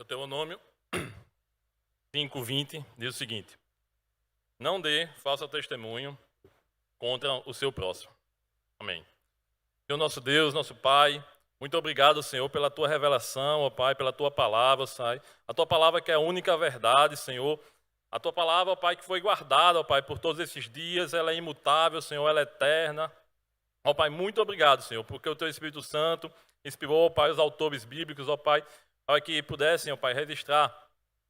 Deuteronômio 5:20 diz o seguinte: não dê falso testemunho contra o seu próximo. Amém. Senhor nosso Deus, nosso Pai, muito obrigado, Senhor, pela Tua revelação, ó Pai, pela Tua palavra, Pai. A Tua palavra que é a única verdade, Senhor. A Tua palavra, ó Pai, que foi guardada, ó Pai, por todos esses dias, ela é imutável, Senhor, ela é eterna. Ó Pai, muito obrigado, Senhor, porque o Teu Espírito Santo inspirou, ó Pai, os autores bíblicos, ó Pai, para que pudessem, ó Pai, registrar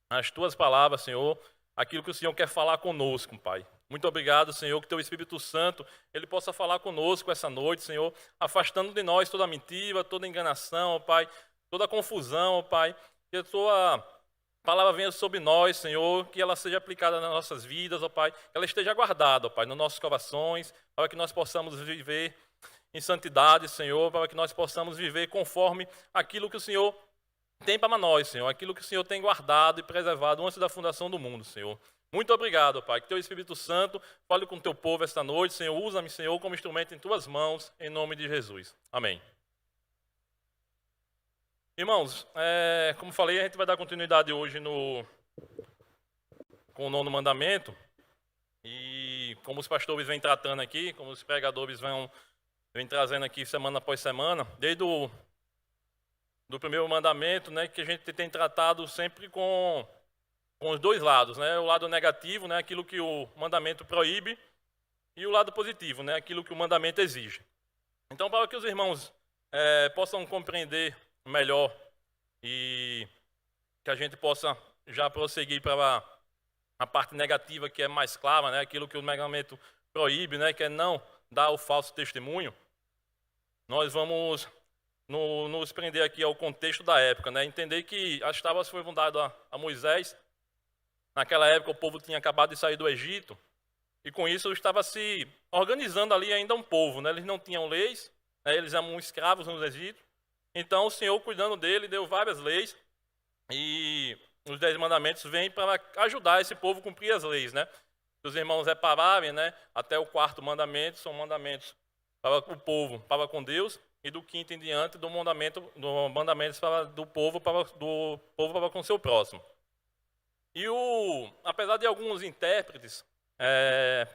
as Tuas palavras, Senhor, aquilo que o Senhor quer falar conosco, Pai. Muito obrigado, Senhor, que Teu Espírito Santo, Ele possa falar conosco essa noite, Senhor, afastando de nós toda mentira, toda enganação, ó Pai, toda confusão, ó Pai, que a Tua palavra venha sobre nós, Senhor, que ela seja aplicada nas nossas vidas, ó Pai, que ela esteja guardada, ó Pai, nos nossos corações, para que nós possamos viver em santidade, Senhor, para que nós possamos viver conforme aquilo que o Senhor tem para nós, Senhor, aquilo que o Senhor tem guardado e preservado antes da fundação do mundo, Senhor. Muito obrigado, Pai, que Teu Espírito Santo fale com o Teu povo esta noite, Senhor, usa-me, Senhor, como instrumento em Tuas mãos, em nome de Jesus. Amém. Irmãos, como falei, a gente vai dar continuidade hoje com o 9º mandamento, e como os pastores vêm tratando aqui, como os pregadores vêm trazendo aqui semana após semana, desde do primeiro mandamento, né, que a gente tem tratado sempre com os dois lados, né, o lado negativo, né, aquilo que o mandamento proíbe, e o lado positivo, né, aquilo que o mandamento exige. Então, para que os irmãos possam compreender melhor e que a gente possa já prosseguir para a parte negativa, que é mais clara, né, aquilo que o mandamento proíbe, né, que é não dar o falso testemunho, nós vamos nos prender aqui ao contexto da época, né? Entender que as tábuas foram dadas a Moisés. Naquela época o povo tinha acabado de sair do Egito e com isso estava se organizando ali ainda um povo, né? Eles não tinham leis, né? Eles eram escravos no Egito. Então o Senhor, cuidando dele, deu várias leis e os 10 mandamentos vêm para ajudar esse povo a cumprir as leis, né? Se os irmãos repararem, né? Até o 4º mandamento são mandamentos para o povo, para com Deus. E do 5º em diante do mandamentos do povo para com seu próximo. E apesar de alguns intérpretes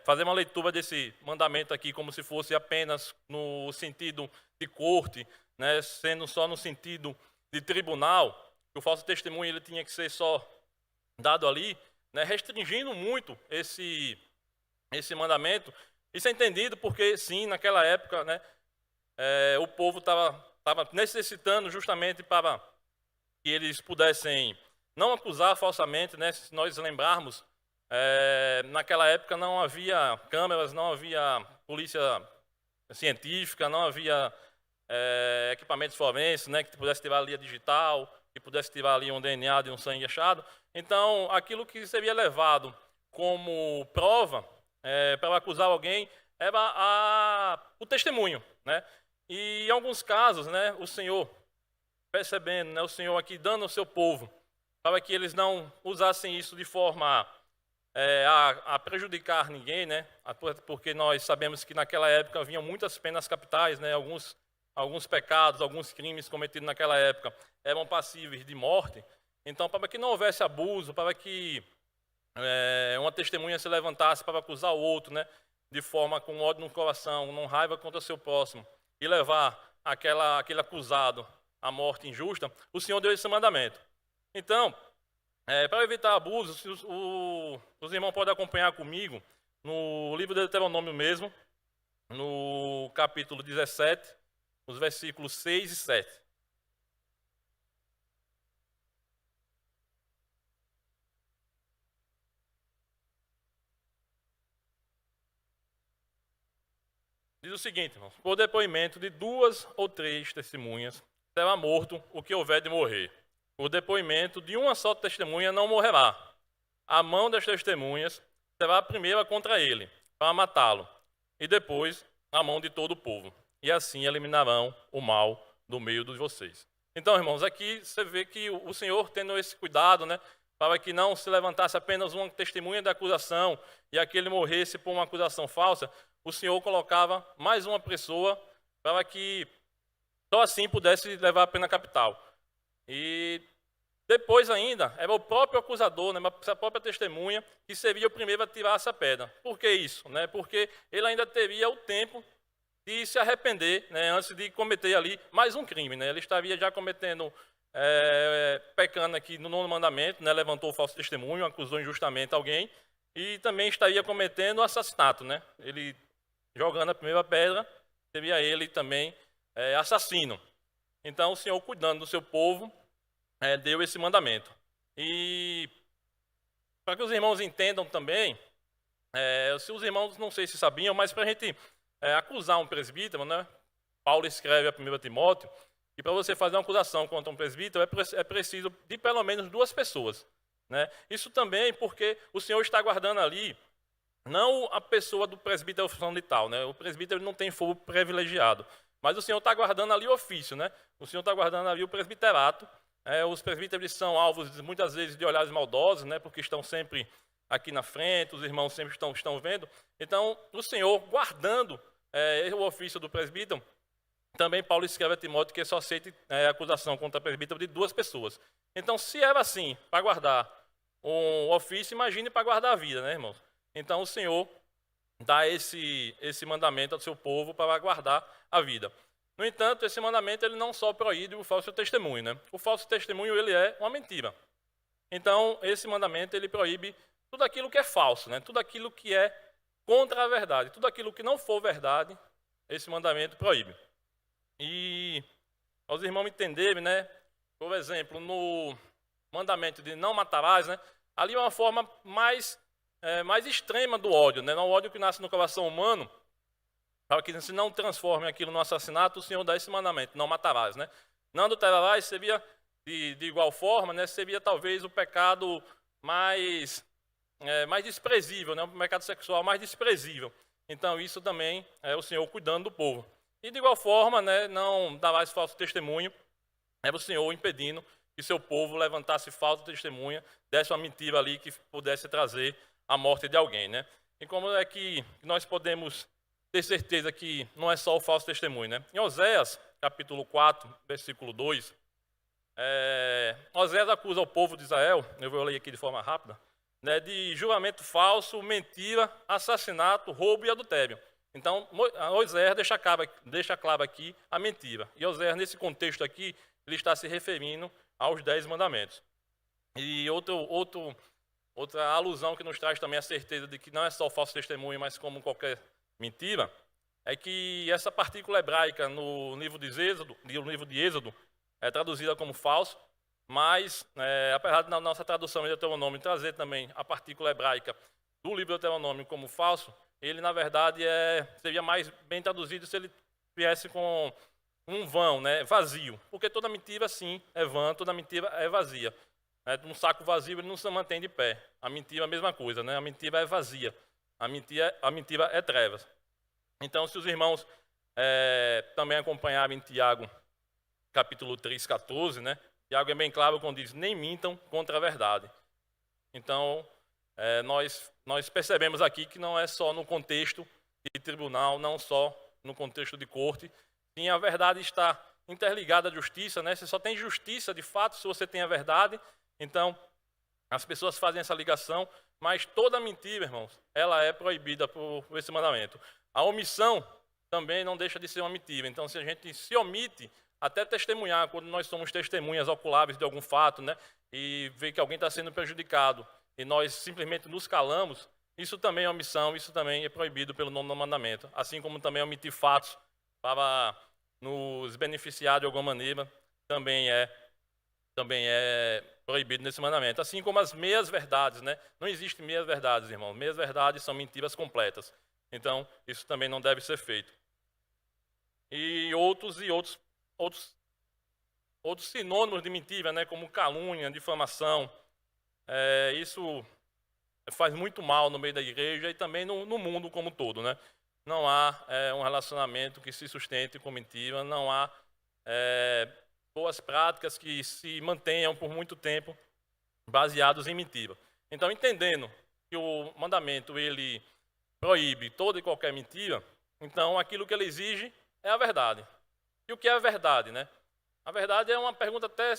fazer uma leitura desse mandamento aqui como se fosse apenas no sentido de corte, né, sendo só no sentido de tribunal, que o falso testemunho ele tinha que ser só dado ali, né, restringindo muito esse mandamento. Isso é entendido porque, sim, naquela época, né, o povo estava necessitando justamente para que eles pudessem não acusar falsamente, né? Se nós lembrarmos, naquela época não havia câmeras, não havia polícia científica, não havia equipamentos forenses, né? Que pudesse tirar ali a digital, que pudesse tirar ali um DNA de um sangue achado. Então, aquilo que seria levado como prova para acusar alguém era o testemunho, né? E em alguns casos, né, o Senhor, percebendo, né, o Senhor aqui dando ao seu povo, para que eles não usassem isso de forma a prejudicar ninguém, né, porque nós sabemos que naquela época haviam muitas penas capitais, né, alguns pecados, alguns crimes cometidos naquela época eram passíveis de morte. Então, para que não houvesse abuso, para que uma testemunha se levantasse para acusar o outro, né, de forma com ódio no coração, com raiva contra o seu próximo, e levar aquele acusado à morte injusta, o Senhor deu esse mandamento. Então, para evitar abusos, os irmãos podem acompanhar comigo no livro de Deuteronômio mesmo, no capítulo 17, os versículos 6 e 7. Diz o seguinte, irmãos: por depoimento de 2 ou 3 testemunhas, será morto o que houver de morrer. Por depoimento de uma só testemunha não morrerá. A mão das testemunhas será a primeira contra ele, para matá-lo, e depois a mão de todo o povo. E assim eliminarão o mal do meio de vocês. Então, irmãos, aqui você vê que o Senhor tendo esse cuidado, né, para que não se levantasse apenas uma testemunha da acusação e aquele morresse por uma acusação falsa, o Senhor colocava mais uma pessoa para que só assim pudesse levar a pena capital. E Depois ainda, era o próprio acusador, né, a própria testemunha, que seria o primeiro a tirar essa pedra. Por que isso? Né? Porque ele ainda teria o tempo de se arrepender, né, antes de cometer ali mais um crime. Né? Ele estaria já cometendo, pecando aqui no 9º mandamento, né, levantou o falso testemunho, acusou injustamente alguém, e também estaria cometendo assassinato. Né? Ele, jogando a primeira pedra, seria ele também assassino. Então, o Senhor, cuidando do seu povo, deu esse mandamento. E para que os irmãos entendam também, se os irmãos não sei se sabiam, mas para a gente acusar um presbítero, né? Paulo escreve a 1 Timóteo, que para você fazer uma acusação contra um presbítero é preciso de pelo menos 2 pessoas. Né? Isso também porque o Senhor está guardando ali, não a pessoa do presbítero fulano de tal, né? O presbítero não tem fogo privilegiado, mas o Senhor está guardando ali o ofício, né? O Senhor está guardando ali o presbiterato. Os presbíteros são alvos muitas vezes de olhares maldosos, né? Porque estão sempre aqui na frente, os irmãos sempre estão vendo. Então, o Senhor guardando o ofício do presbítero, também Paulo escreve a Timóteo que só aceita acusação contra presbítero de 2 pessoas. Então, se era assim, para guardar um ofício, imagine para guardar a vida, né, irmãos? Então, o Senhor dá esse mandamento ao seu povo para guardar a vida. No entanto, esse mandamento ele não só proíbe o falso testemunho. Né? O falso testemunho ele é uma mentira. Então, esse mandamento ele proíbe tudo aquilo que é falso, né? Tudo aquilo que é contra a verdade. Tudo aquilo que não for verdade, esse mandamento proíbe. E, aos irmãos entenderem, né? Por exemplo, no mandamento de não matarás, né? Ali é uma forma mais extrema do ódio, né? Não o ódio que nasce no coração humano, para que se não transforme aquilo no assassinato, o Senhor dá esse mandamento, não matarás, né? Não adulterarás seria, de igual forma, né? Seria talvez o pecado mais desprezível, né? O pecado sexual mais desprezível. Então, isso também é o Senhor cuidando do povo. E de igual forma, né? Não darás falso testemunho, é o Senhor impedindo que seu povo levantasse falsa testemunha, desse uma mentira ali que pudesse trazer a morte de alguém, né? E como é que nós podemos ter certeza que não é só o falso testemunho, né? Em Oséias, capítulo 4, versículo 2, Oséias acusa o povo de Israel, eu vou ler aqui de forma rápida, né, de juramento falso, mentira, assassinato, roubo e adultério. Então, Oséias deixa claro aqui a mentira. E Oséias, nesse contexto aqui, ele está se referindo aos 10 mandamentos. E outra alusão que nos traz também a certeza de que não é só o falso testemunho, mas como qualquer mentira, é que essa partícula hebraica no livro de Êxodo é traduzida como falso, mas apesar de na nossa tradução em Deuteronômio trazer também a partícula hebraica do livro de Deuteronômio como falso, ele na verdade seria mais bem traduzido se ele viesse com um vão, né, vazio, porque toda mentira sim é vã, toda mentira é vazia. Um saco vazio ele não se mantém de pé. A mentira é a mesma coisa, né? A mentira é vazia. A mentira é trevas. Então, se os irmãos também acompanharem Tiago, capítulo 3, 14, né? Tiago é bem claro quando diz, nem mintam contra a verdade. Então, nós percebemos aqui que não é só no contexto de tribunal, não só no contexto de corte. Sim, a verdade está interligada à justiça, né? Você só tem justiça, de fato, se você tem a verdade. Então, as pessoas fazem essa ligação, mas toda mentira, irmãos, ela é proibida por esse mandamento. A omissão também não deixa de ser uma mentira. Então, se a gente se omite, até testemunhar, quando nós somos testemunhas oculares de algum fato, né, e vê que alguém está sendo prejudicado, e nós simplesmente nos calamos, isso também é omissão, isso também é proibido pelo 9º mandamento. Assim como também omitir fatos para nos beneficiar de alguma maneira, também é proibido nesse mandamento. Assim como as meias verdades, né? Não existem meias verdades, irmão. Meias verdades são mentiras completas. Então, isso também não deve ser feito. E outros sinônimos de mentira, né? Como calúnia, difamação. Isso faz muito mal no meio da igreja e também no mundo como um todo, né? Não há um relacionamento que se sustente com mentira, não há boas práticas que se mantenham por muito tempo baseados em mentira. Então, entendendo que o mandamento ele proíbe toda e qualquer mentira, então aquilo que ele exige é a verdade. E o que é a verdade, né? A verdade é uma pergunta até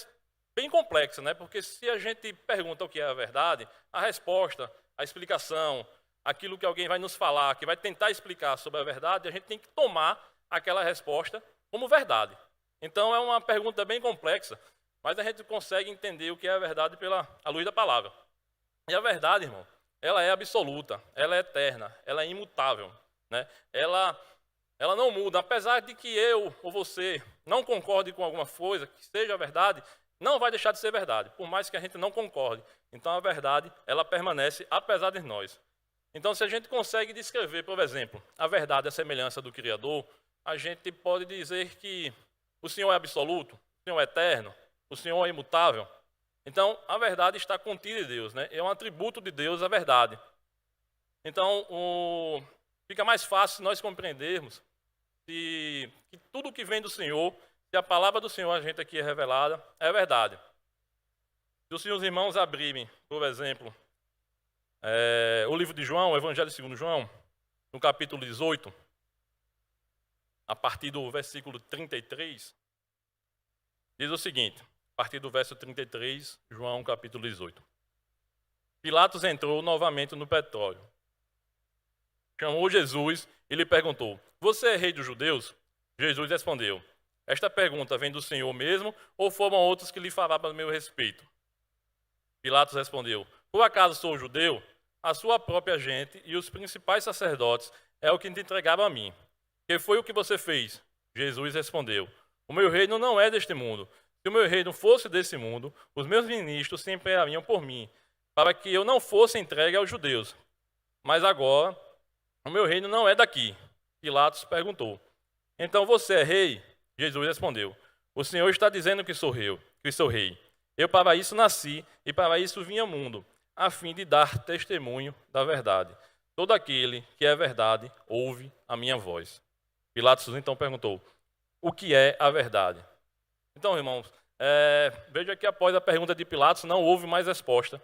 bem complexa, né? Porque se a gente pergunta o que é a verdade, a resposta, a explicação, aquilo que alguém vai nos falar, que vai tentar explicar sobre a verdade, a gente tem que tomar aquela resposta como verdade. Então é uma pergunta bem complexa, mas a gente consegue entender o que é a verdade pela a luz da palavra. E a verdade, irmão, ela é absoluta, ela é eterna, ela é imutável, né? Ela não muda, apesar de que eu ou você não concorde com alguma coisa, que seja verdade, não vai deixar de ser verdade, por mais que a gente não concorde. Então a verdade, ela permanece apesar de nós. Então se a gente consegue descrever, por exemplo, a verdade, a semelhança do Criador, a gente pode dizer que o Senhor é absoluto, o Senhor é eterno, o Senhor é imutável. Então a verdade está contida em Deus, né? É um atributo de Deus a verdade. Então fica mais fácil nós compreendermos que tudo que vem do Senhor, se a palavra do Senhor a gente aqui é revelada, é verdade. Se os senhores irmãos abrirem, por exemplo, o livro de João, o Evangelho segundo João, no capítulo 18, a partir do versículo 33, diz o seguinte, a partir do verso 33, João capítulo 18. Pilatos entrou novamente no pretório. Chamou Jesus e lhe perguntou: você é rei dos judeus? Jesus respondeu: esta pergunta vem do Senhor mesmo, ou foram outros que lhe falaram a meu respeito? Pilatos respondeu: por acaso sou judeu? A sua própria gente e os principais sacerdotes é o que te entregaram a mim. Que foi o que você fez? Jesus respondeu: o meu reino não é deste mundo. Se o meu reino fosse desse mundo, os meus ministros se empenhariam por mim, para que eu não fosse entregue aos judeus. Mas agora, o meu reino não é daqui. Pilatos perguntou: então você é rei? Jesus respondeu: o Senhor está dizendo que sou rei. Eu para isso nasci e para isso vim ao mundo, a fim de dar testemunho da verdade. Todo aquele que é verdade ouve a minha voz. Pilatos então perguntou: o que é a verdade? Então, irmãos, veja que após a pergunta de Pilatos não houve mais resposta,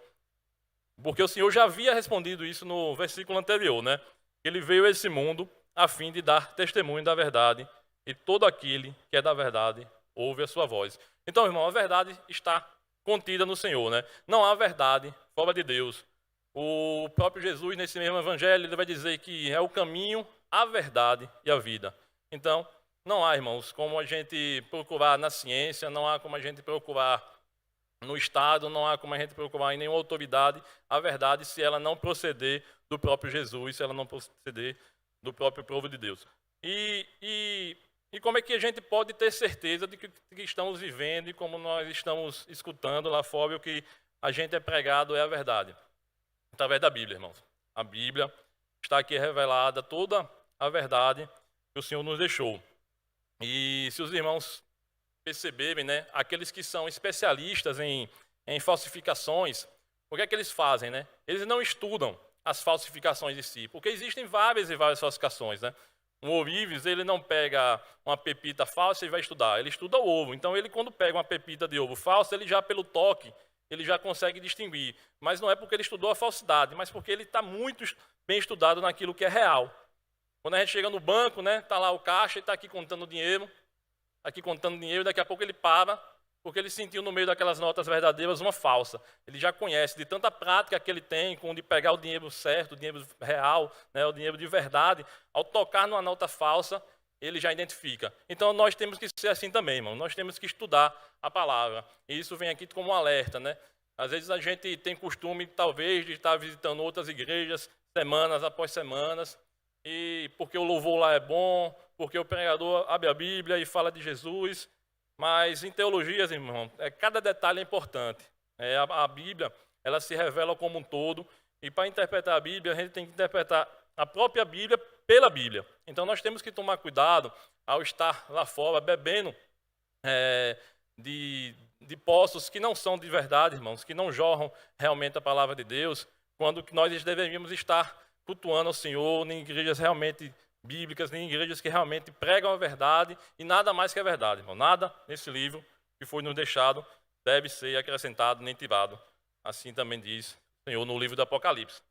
porque o Senhor já havia respondido isso no versículo anterior, né? Ele veio a esse mundo a fim de dar testemunho da verdade, e todo aquele que é da verdade ouve a sua voz. Então, irmão, a verdade está contida no Senhor, né? Não há verdade fora de Deus. O próprio Jesus, nesse mesmo evangelho, ele vai dizer que é o caminho, a verdade e a vida. Então, não há, irmãos, como a gente procurar na ciência, não há como a gente procurar no Estado, não há como a gente procurar em nenhuma autoridade a verdade se ela não proceder do próprio Jesus, se ela não proceder do próprio povo de Deus. E como é que a gente pode ter certeza de que estamos vivendo e como nós estamos escutando lá fora e o que a gente é pregado é a verdade? Através da Bíblia, irmãos. A Bíblia está aqui revelada toda a verdade que o Senhor nos deixou. E se os irmãos perceberem, né, aqueles que são especialistas em falsificações, o que é que eles fazem, né? Eles não estudam as falsificações em si, porque existem várias e várias falsificações, né? Um ourives, ele não pega uma pepita falsa e vai estudar, ele estuda o ovo. Então, ele quando pega uma pepita de ovo falsa, ele já pelo toque, ele já consegue distinguir. Mas não é porque ele estudou a falsidade, mas porque ele está muito bem estudado naquilo que é real. Quando a gente chega no banco, né, está lá o caixa e está aqui contando dinheiro, daqui a pouco ele para, porque ele sentiu no meio daquelas notas verdadeiras uma falsa. Ele já conhece, de tanta prática que ele tem com de pegar o dinheiro certo, o dinheiro real, né, o dinheiro de verdade, ao tocar numa nota falsa, ele já identifica. Então nós temos que ser assim também, irmão. Nós temos que estudar a palavra. E isso vem aqui como um alerta, né? Às vezes a gente tem costume, talvez, de estar visitando outras igrejas, semanas após semanas, e porque o louvor lá é bom, porque o pregador abre a Bíblia e fala de Jesus, mas em teologias, irmão, cada detalhe é importante. A Bíblia, ela se revela como um todo, e para interpretar a Bíblia, a gente tem que interpretar a própria Bíblia pela Bíblia. Então nós temos que tomar cuidado ao estar lá fora bebendo de poços que não são de verdade, irmãos, que não jorram realmente a palavra de Deus, quando nós deveríamos estar cultuando ao Senhor em igrejas realmente bíblicas, em igrejas que realmente pregam a verdade e nada mais que a verdade, irmão. Nada nesse livro que foi nos deixado deve ser acrescentado nem tirado. Assim também diz o Senhor no livro do Apocalipse.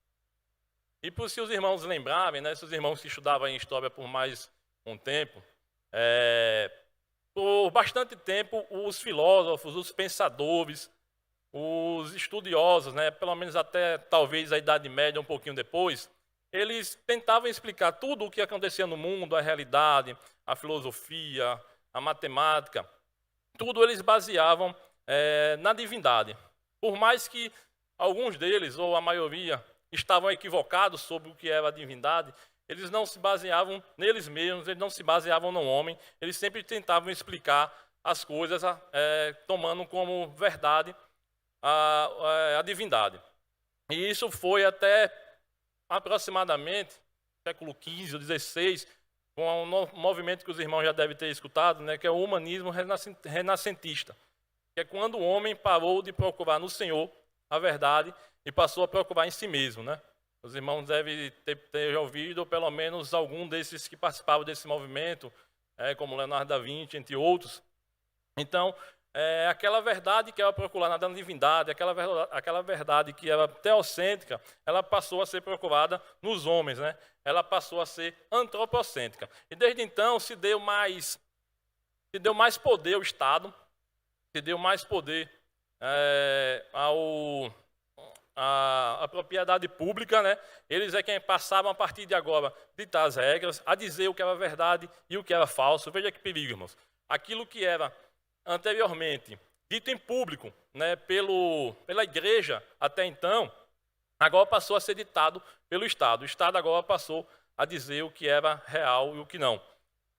E por se os irmãos lembrarem, né, se os irmãos que estudavam em história por mais um tempo, por bastante tempo, os filósofos, os pensadores, os estudiosos, né, pelo menos até talvez a Idade Média, um pouquinho depois, eles tentavam explicar tudo o que acontecia no mundo, a realidade, a filosofia, a matemática, tudo eles baseavam na divindade. Por mais que alguns deles, ou a maioria, estavam equivocados sobre o que era a divindade, eles não se baseavam neles mesmos, eles não se baseavam no homem, eles sempre tentavam explicar as coisas tomando como verdade a divindade. E isso foi até aproximadamente século XV ou XVI, com um movimento que os irmãos já devem ter escutado, né, que é o humanismo renascentista, que é quando o homem parou de procurar no Senhor a verdade e passou a procurar em si mesmo, né? Os irmãos devem ter ouvido, ou pelo menos algum desses que participavam desse movimento, como Leonardo da Vinci, entre outros. Então, aquela verdade que era procurada na divindade, aquela verdade que era teocêntrica, ela passou a ser procurada nos homens, né? Ela passou a ser antropocêntrica. E desde então se deu mais poder ao Estado, se deu mais poder à propriedade pública, né? Eles é quem passavam a partir de agora ditar as regras, a dizer o que era verdade e o que era falso. Veja que perigo, irmãos. Aquilo que era anteriormente dito em público, né, pela igreja até então, agora passou a ser ditado pelo Estado. O Estado agora passou a dizer o que era real e o que não.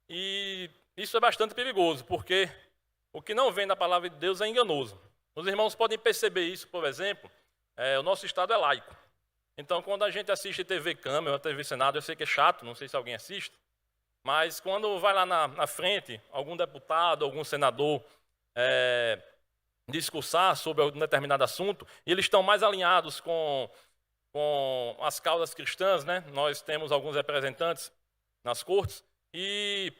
E isso é bastante perigoso, porque o que não vem da palavra de Deus é enganoso. Os irmãos podem perceber isso, por exemplo, o nosso Estado é laico. Então, quando a gente assiste TV Câmara, TV Senado, eu sei que é chato, não sei se alguém assiste, mas quando vai lá na frente, algum deputado, algum senador discursar sobre um determinado assunto, e eles estão mais alinhados com as causas cristãs, né? Nós temos alguns representantes nas cortes, e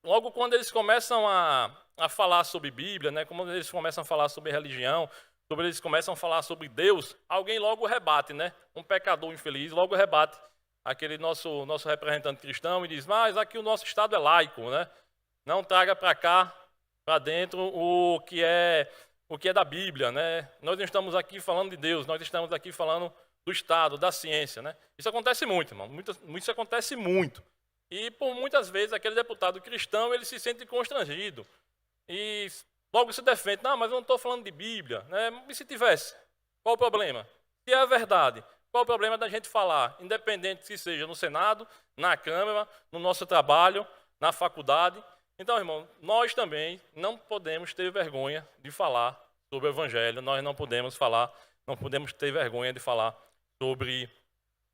logo quando eles começam a falar sobre Bíblia, né? Quando eles começam a falar sobre religião, eles começam a falar sobre Deus, alguém logo rebate, né? Um pecador infeliz logo rebate aquele nosso representante cristão e diz: mas aqui o nosso Estado é laico, né? Não traga para cá, para dentro, o que é da Bíblia, né? Nós não estamos aqui falando de Deus, nós estamos aqui falando do Estado, da ciência, né? Isso acontece muito, irmão. Isso acontece muito. E por muitas vezes aquele deputado cristão ele se sente constrangido e logo se defende: não, mas eu não estou falando de Bíblia, né? E se tivesse? Qual o problema? Se é a verdade, qual o problema da gente falar, independente se seja no Senado, na Câmara, no nosso trabalho, na faculdade? Então, irmão, nós também não podemos ter vergonha de falar sobre o Evangelho, nós não podemos ter vergonha de falar sobre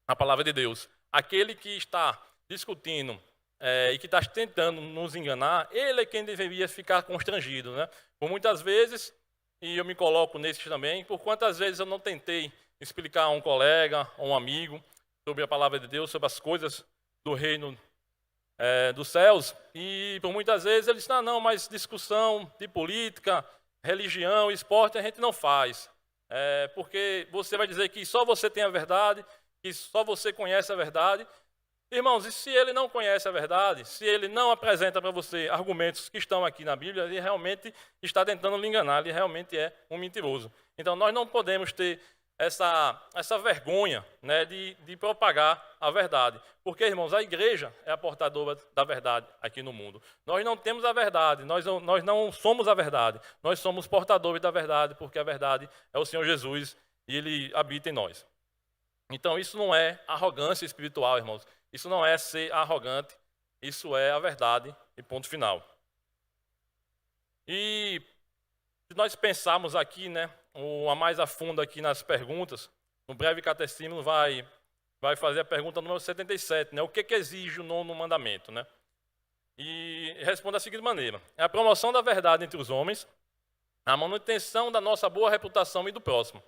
a palavra de Deus. Aquele que está discutindo e que está tentando nos enganar, ele é quem deveria ficar constrangido, né? Por muitas vezes, e eu me coloco nesses também, por quantas vezes eu não tentei explicar a um colega, a um amigo, sobre a palavra de Deus, sobre as coisas do reino dos céus, e por muitas vezes eles dizem: não, mas discussão de política, religião, esporte a gente não faz, porque você vai dizer que só você tem a verdade, que só você conhece a verdade. Irmãos, e se ele não conhece a verdade, se ele não apresenta para você argumentos que estão aqui na Bíblia, ele realmente está tentando lhe enganar, ele realmente é um mentiroso. Então nós não podemos ter essa vergonha, né, de propagar a verdade. Porque, irmãos, a igreja é a portadora da verdade aqui no mundo. Nós não temos a verdade, nós não somos a verdade. Nós somos portadores da verdade, porque a verdade é o Senhor Jesus e Ele habita em nós. Então, isso não é arrogância espiritual, irmãos. Isso não é ser arrogante, isso é a verdade e ponto final. E se nós pensarmos aqui, né, a mais a fundo aqui nas perguntas, no breve catecismo vai fazer a pergunta número 77, né? O que exige o nono mandamento, né? E responde da seguinte maneira: é a promoção da verdade entre os homens, a manutenção da nossa boa reputação e do próximo.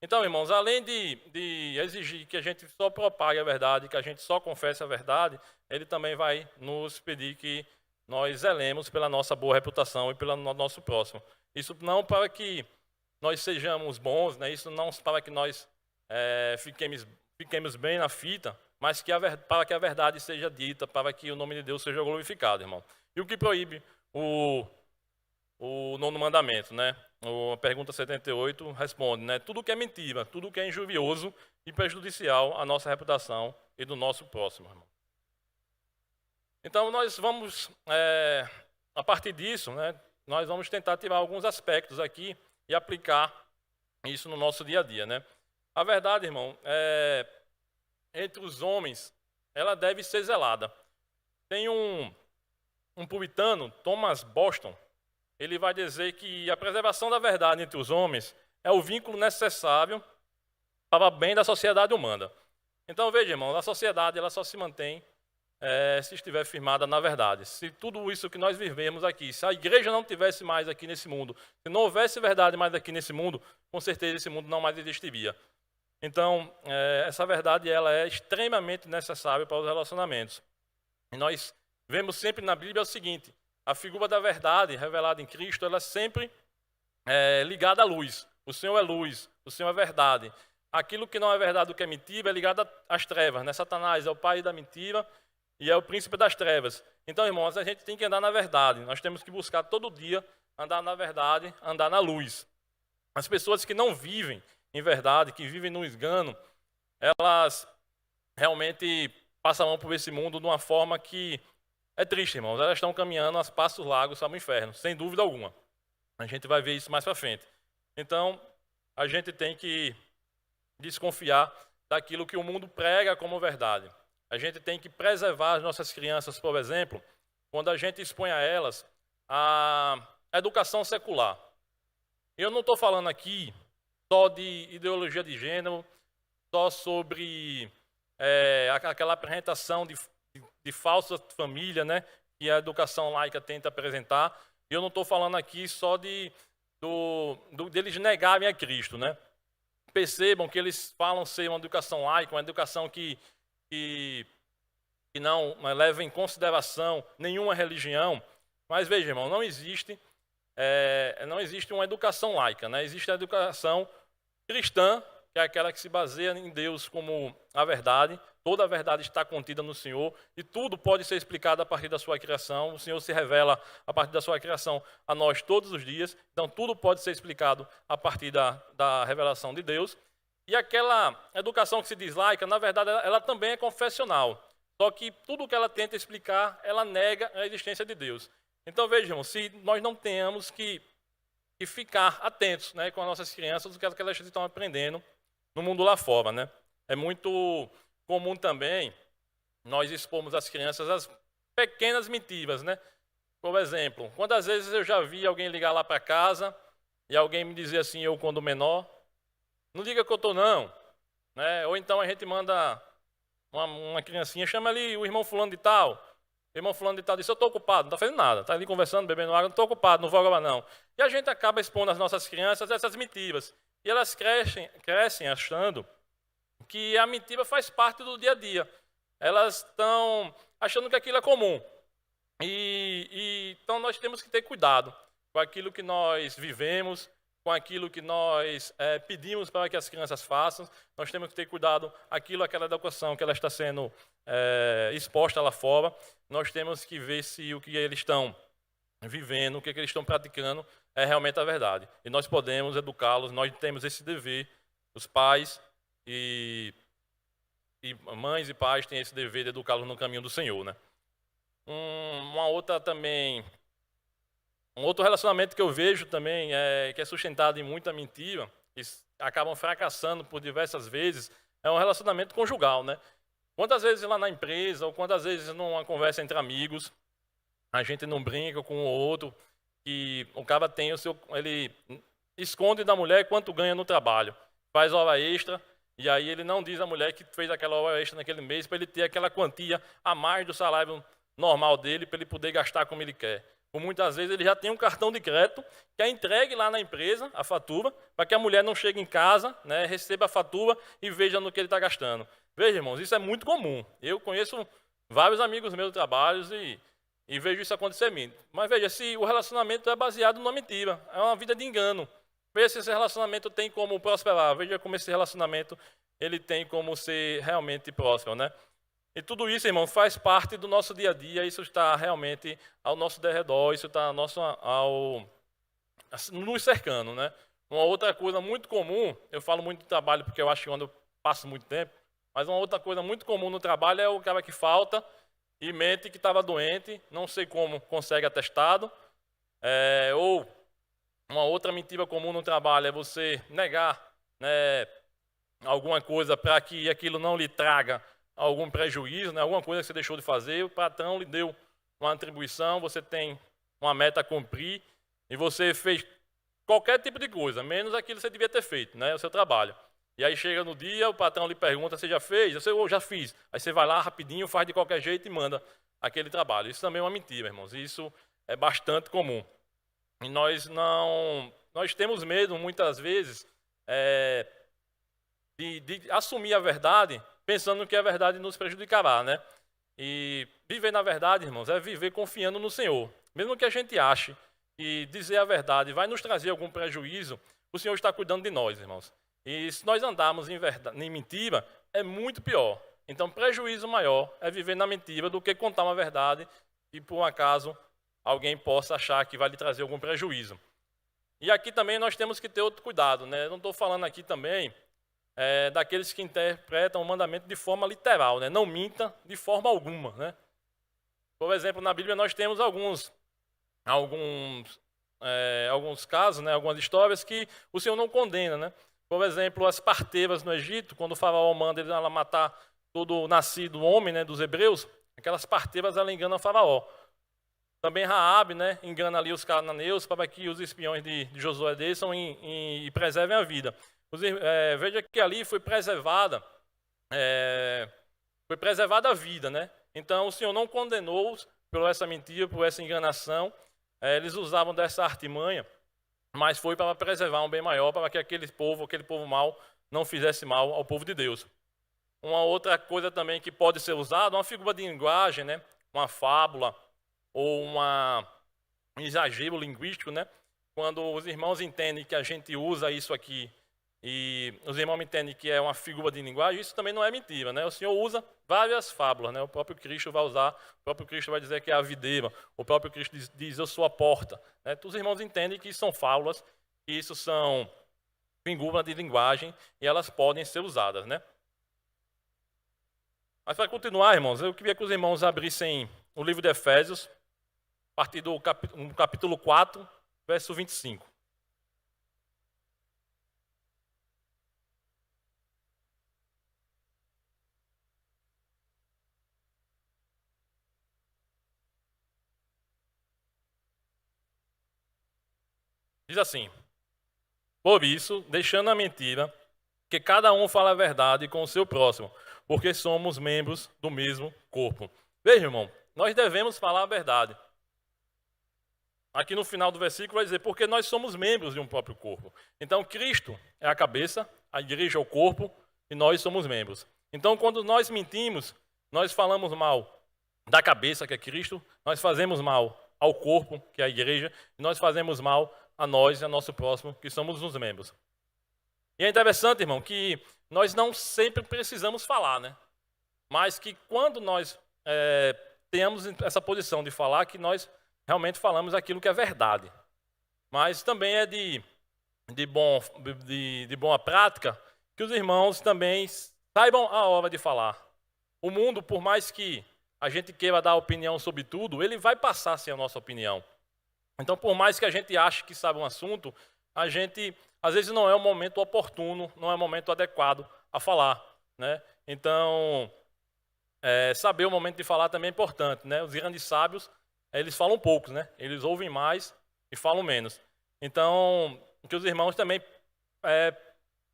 Então, irmãos, além de exigir que a gente só propague a verdade, que a gente só confesse a verdade, ele também vai nos pedir que nós zelemos pela nossa boa reputação e pelo nosso próximo. Isso não para que nós sejamos bons, né? Isso não para que nós fiquemos bem na fita, mas para que a verdade seja dita, para que o nome de Deus seja glorificado, irmão. E o que proíbe o nono mandamento, né? A pergunta 78 responde, né? Tudo que é mentira, tudo que é injurioso e prejudicial à nossa reputação e do nosso próximo, irmão. Então, nós vamos, a partir disso, né? Nós vamos tentar tirar alguns aspectos aqui e aplicar isso no nosso dia a dia, né? A verdade, irmão, entre os homens, ela deve ser zelada. Tem um puritano, Thomas Boston, ele vai dizer que a preservação da verdade entre os homens é o vínculo necessário para o bem da sociedade humana. Então, veja, irmão, a sociedade ela só se mantém se estiver firmada na verdade. Se tudo isso que nós vivemos aqui, se a igreja não tivesse mais aqui nesse mundo, se não houvesse verdade mais aqui nesse mundo, com certeza esse mundo não mais existiria. Então, essa verdade ela é extremamente necessária para os relacionamentos. E nós vemos sempre na Bíblia o seguinte: a figura da verdade revelada em Cristo, ela é sempre ligada à luz. O Senhor é luz, o Senhor é verdade. Aquilo que não é verdade, o que é mentira, é ligado às trevas, né? Satanás é o pai da mentira e é o príncipe das trevas. Então, irmãos, a gente tem que andar na verdade. Nós temos que buscar todo dia andar na verdade, andar na luz. As pessoas que não vivem em verdade, que vivem no engano, elas realmente passam por esse mundo de uma forma que é triste, irmãos. Elas estão caminhando a passos largos para o inferno, sem dúvida alguma. A gente vai ver isso mais para frente. Então, a gente tem que desconfiar daquilo que o mundo prega como verdade. A gente tem que preservar as nossas crianças, por exemplo, quando a gente expõe a elas a educação secular. Eu não estou falando aqui só de ideologia de gênero, só sobre aquela apresentação de falsa família, né, que a educação laica tenta apresentar. E eu não estou falando aqui só deles negarem a Cristo, né? Percebam que eles falam ser uma educação laica, uma educação que não leva em consideração nenhuma religião. Mas veja, irmão, não existe uma educação laica, né? Existe a educação cristã, que é aquela que se baseia em Deus como a verdade. Toda a verdade está contida no Senhor e tudo pode ser explicado a partir da sua criação. O Senhor se revela a partir da sua criação a nós todos os dias. Então, tudo pode ser explicado a partir da revelação de Deus. E aquela educação que se diz laica, na verdade, ela também é confessional. Só que tudo que ela tenta explicar, ela nega a existência de Deus. Então, vejam, se nós não tenhamos que ficar atentos, né, com as nossas crianças, do que elas estão aprendendo no mundo lá fora, né? É muito comum também nós expomos as crianças às pequenas mentiras, né? Por exemplo, quantas vezes eu já vi alguém ligar lá para casa e alguém me dizer assim, eu quando menor, não liga que eu estou não, né? Ou então a gente manda uma criancinha, chama ali o irmão fulano de tal, o irmão fulano de tal disse, eu estou ocupado, não está fazendo nada, está ali conversando, bebendo água, não estou ocupado, não vou agora não. E a gente acaba expondo às nossas crianças essas mentiras. E elas crescem achando que a mentira faz parte do dia a dia. Elas estão achando que aquilo é comum. Então nós temos que ter cuidado com aquilo que nós vivemos, com aquilo que nós pedimos para que as crianças façam. Nós temos que ter cuidado aquela educação que ela está sendo exposta lá fora. Nós temos que ver se o que eles estão vivendo, o que eles estão praticando é realmente a verdade. E nós podemos educá-los, nós temos esse dever, os pais e mães e pais têm esse dever de educá-los no caminho do Senhor, né? Um outro relacionamento que eu vejo também, que é sustentado em muita mentira, que acabam fracassando por diversas vezes, é um relacionamento conjugal, né? Quantas vezes lá na empresa, ou quantas vezes numa conversa entre amigos, a gente não brinca com o outro, que o cara tem ele esconde da mulher quanto ganha no trabalho, faz hora extra, e aí ele não diz à mulher que fez aquela hora extra naquele mês para ele ter aquela quantia a mais do salário normal dele, para ele poder gastar como ele quer. Por muitas vezes ele já tem um cartão de crédito que é entregue lá na empresa, a fatura, para que a mulher não chegue em casa, né, receba a fatura e veja no que ele está gastando. Veja, irmãos, isso é muito comum. Eu conheço vários amigos meus do trabalho e vejo isso acontecer em mim. Mas veja, se o relacionamento é baseado numa mentira, é uma vida de engano. Veja se esse relacionamento tem como prosperar. Veja como esse relacionamento ele tem como ser realmente próspero, né? E tudo isso, irmão, faz parte do nosso dia a dia, isso está realmente ao nosso derredor, isso está nos cercando, né? Uma outra coisa muito comum, eu falo muito de trabalho porque eu acho que quando eu passo muito tempo, mas uma outra coisa muito comum no trabalho é o cara que falta e mente que estava doente, não sei como consegue atestado, ou uma outra mentira comum no trabalho é você negar, né, alguma coisa para que aquilo não lhe traga algum prejuízo, né, alguma coisa que você deixou de fazer, o patrão lhe deu uma atribuição, você tem uma meta a cumprir e você fez qualquer tipo de coisa, menos aquilo que você devia ter feito, né, o seu trabalho. E aí chega no dia, o patrão lhe pergunta, você já fez? Eu já fiz. Aí você vai lá rapidinho, faz de qualquer jeito e manda aquele trabalho. Isso também é uma mentira, irmãos. Isso é bastante comum. E nós temos medo, muitas vezes, de assumir a verdade, pensando que a verdade nos prejudicará, né? E viver na verdade, irmãos, é viver confiando no Senhor. Mesmo que a gente ache que dizer a verdade vai nos trazer algum prejuízo, o Senhor está cuidando de nós, irmãos. E se nós andarmos em mentira, é muito pior. Então, prejuízo maior é viver na mentira do que contar uma verdade e, por um acaso, alguém possa achar que vai lhe trazer algum prejuízo. E aqui também nós temos que ter outro cuidado, né? Eu não estou falando aqui também daqueles que interpretam o mandamento de forma literal, né? Não minta de forma alguma, né? Por exemplo, na Bíblia nós temos alguns casos, né? Algumas histórias que o Senhor não condena, né? Por exemplo, as parteiras no Egito, quando o faraó manda ele matar todo nascido homem, né, dos hebreus, aquelas parteiras ela enganam o faraó. Também Raabe, né, engana ali os cananeus para que os espiões de Josué desçam e preservem a vida. Veja que ali foi preservada a vida, né? Então o Senhor não condenou-os por essa mentira, por essa enganação. Eles usavam dessa artimanha, mas foi para preservar um bem maior, para que aquele povo mau, não fizesse mal ao povo de Deus. Uma outra coisa também que pode ser usada, uma figura de linguagem, né? Uma fábula ou um exagero linguístico, né? Quando os irmãos entendem que a gente usa isso aqui e os irmãos entendem que é uma figura de linguagem, isso também não é mentira, né? O Senhor usa várias fábulas, né? O próprio Cristo vai usar, o próprio Cristo vai dizer que é a videira, o próprio Cristo diz eu sou a porta, né? Os irmãos entendem que isso são fábulas, que isso são figuras de linguagem e elas podem ser usadas, né? Mas para continuar, irmãos, eu queria que os irmãos abrissem o livro de Efésios, a partir do capítulo 4, verso 25. Diz assim: por isso, deixando a mentira, que cada um fala a verdade com o seu próximo, porque somos membros do mesmo corpo. Veja, irmão, nós devemos falar a verdade. Aqui no final do versículo vai dizer, porque nós somos membros de um próprio corpo. Então, Cristo é a cabeça, a igreja é o corpo, e nós somos membros. Então, quando nós mentimos, nós falamos mal da cabeça, que é Cristo, nós fazemos mal ao corpo, que é a igreja, e nós fazemos mal a nós e a nosso próximo, que somos os membros. E é interessante, irmão, que nós não sempre precisamos falar, né? Mas que quando nós tenhamos essa posição de falar, que nós realmente falamos aquilo que é verdade. Mas também é de boa prática que os irmãos também saibam a hora de falar. O mundo, por mais que a gente queira dar opinião sobre tudo, ele vai passar sem a nossa opinião. Então, por mais que a gente ache que sabe um assunto, a gente, às vezes, não é o momento oportuno, não é o momento adequado a falar, né? Então, saber o momento de falar também é importante, né? Os grandes sábios, eles falam poucos, né? Eles ouvem mais e falam menos. Então, que os irmãos também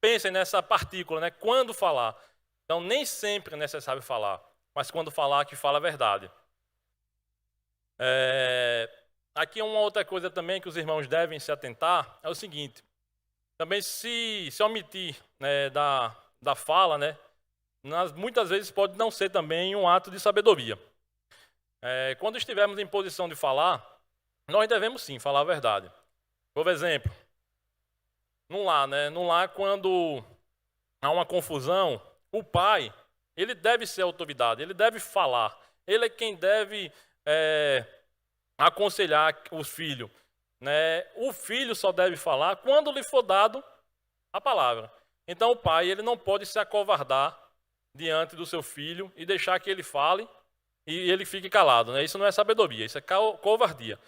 pensem nessa partícula, né? Quando falar. Então, nem sempre é necessário falar, mas quando falar, que fala a verdade. Aqui uma outra coisa também que os irmãos devem se atentar é o seguinte. Também se omitir, né, da fala, né? Muitas vezes pode não ser também um ato de sabedoria. Quando estivermos em posição de falar, nós devemos sim falar a verdade. Por exemplo, num lar, né? Num lar, quando há uma confusão, o pai, ele deve ser autoridade, ele deve falar. Ele é quem deve aconselhar o filho, né? O filho só deve falar quando lhe for dado a palavra. Então o pai, ele não pode se acovardar diante do seu filho e deixar que ele fale e ele fique calado, né? Isso não é sabedoria, isso é covardia.